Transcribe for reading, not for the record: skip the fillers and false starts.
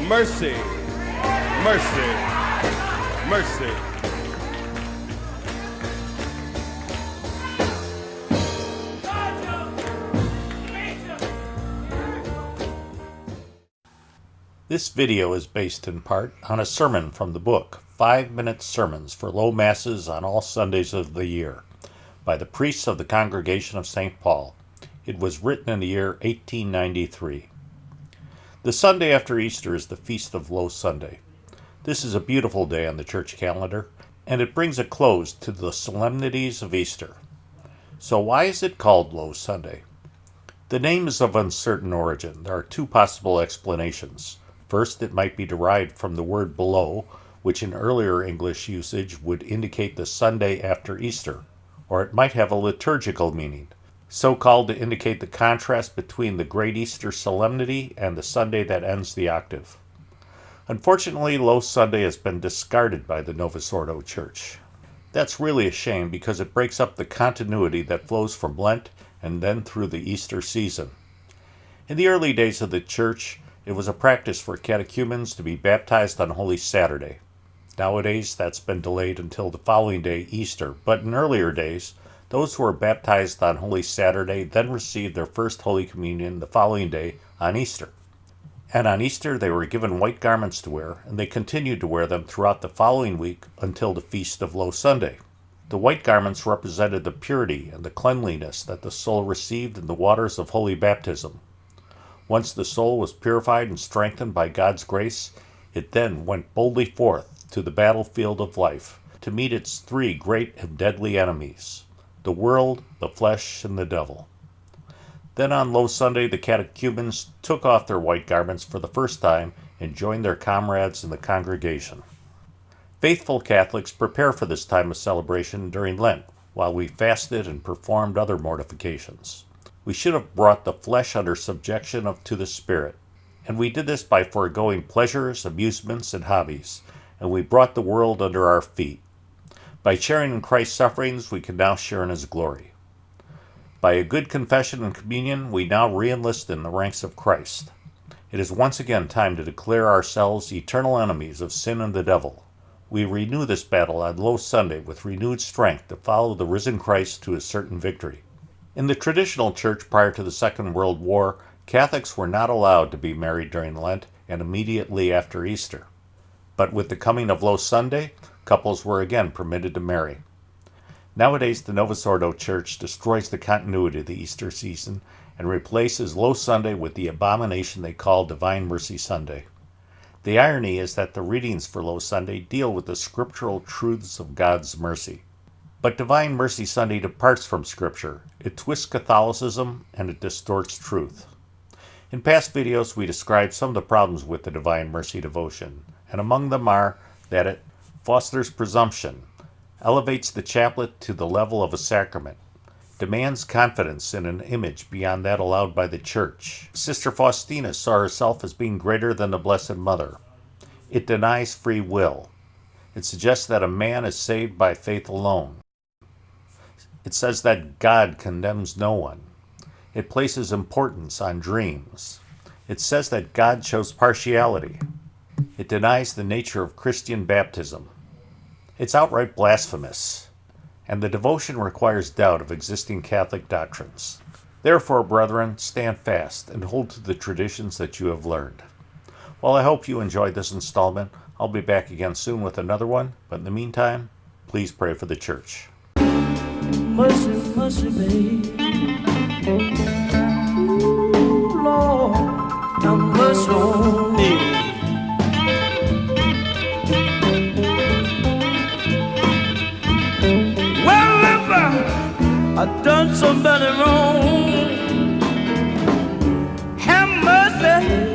Mercy, mercy, mercy. This video is based in part on a sermon from the book 5-Minute Sermons for Low Masses on All Sundays of the Year by the priests of the Congregation of St. Paul. It was written in the year 1893. The Sunday after Easter is the Feast of Low Sunday. This is a beautiful day on the church calendar, and it brings a close to the solemnities of Easter. So why is it called Low Sunday? The name is of uncertain origin. There are two possible explanations. First, it might be derived from the word below, which in earlier English usage would indicate the Sunday after Easter, or it might have a liturgical meaning, so called to indicate the contrast between the Great Easter solemnity and the Sunday that ends the octave. Unfortunately, Low Sunday has been discarded by the Novus Ordo Church. That's really a shame because it breaks up the continuity that flows from Lent and then through the Easter season. In the early days of the Church, it was a practice for catechumens to be baptized on Holy Saturday. Nowadays, that's been delayed until the following day, Easter, but in earlier days, those who were baptized on Holy Saturday then received their first Holy Communion the following day on Easter. And on Easter, they were given white garments to wear, and they continued to wear them throughout the following week until the Feast of Low Sunday. The white garments represented the purity and the cleanliness that the soul received in the waters of holy baptism. Once the soul was purified and strengthened by God's grace, it then went boldly forth to the battlefield of life to meet its three great and deadly enemies, the world, the flesh, and the devil. Then on Low Sunday, the catechumens took off their white garments for the first time and joined their comrades in the congregation. Faithful Catholics prepare for this time of celebration during Lent, while we fasted and performed other mortifications. We should have brought the flesh under subjection to the Spirit, and we did this by foregoing pleasures, amusements, and hobbies, and we brought the world under our feet. By sharing in Christ's sufferings, we can now share in His glory. By a good confession and communion, we now re-enlist in the ranks of Christ. It is once again time to declare ourselves eternal enemies of sin and the devil. We renew this battle on Low Sunday with renewed strength to follow the risen Christ to His certain victory. In the traditional church prior to the Second World War, Catholics were not allowed to be married during Lent and immediately after Easter. But with the coming of Low Sunday, couples were again permitted to marry. Nowadays, the Novus Ordo Church destroys the continuity of the Easter season and replaces Low Sunday with the abomination they call Divine Mercy Sunday. The irony is that the readings for Low Sunday deal with the scriptural truths of God's mercy. But Divine Mercy Sunday departs from Scripture. It twists Catholicism and it distorts truth. In past videos, we described some of the problems with the Divine Mercy devotion, and among them are that it fosters presumption, elevates the chaplet to the level of a sacrament, demands confidence in an image beyond that allowed by the Church. Sister Faustina saw herself as being greater than the Blessed Mother. It denies free will. It suggests that a man is saved by faith alone. It says that God condemns no one. It places importance on dreams. It says that God shows partiality. It denies the nature of Christian baptism. It's outright blasphemous. And the devotion requires doubt of existing Catholic doctrines. Therefore, brethren, stand fast and hold to the traditions that you have learned. Well, I hope you enjoyed this installment. I'll be back again soon with another one, but in the meantime, please pray for the Church. Mercy, mercy, babe. Ooh, Lord, have mercy on me. Wherever I done somebody wrong, have mercy.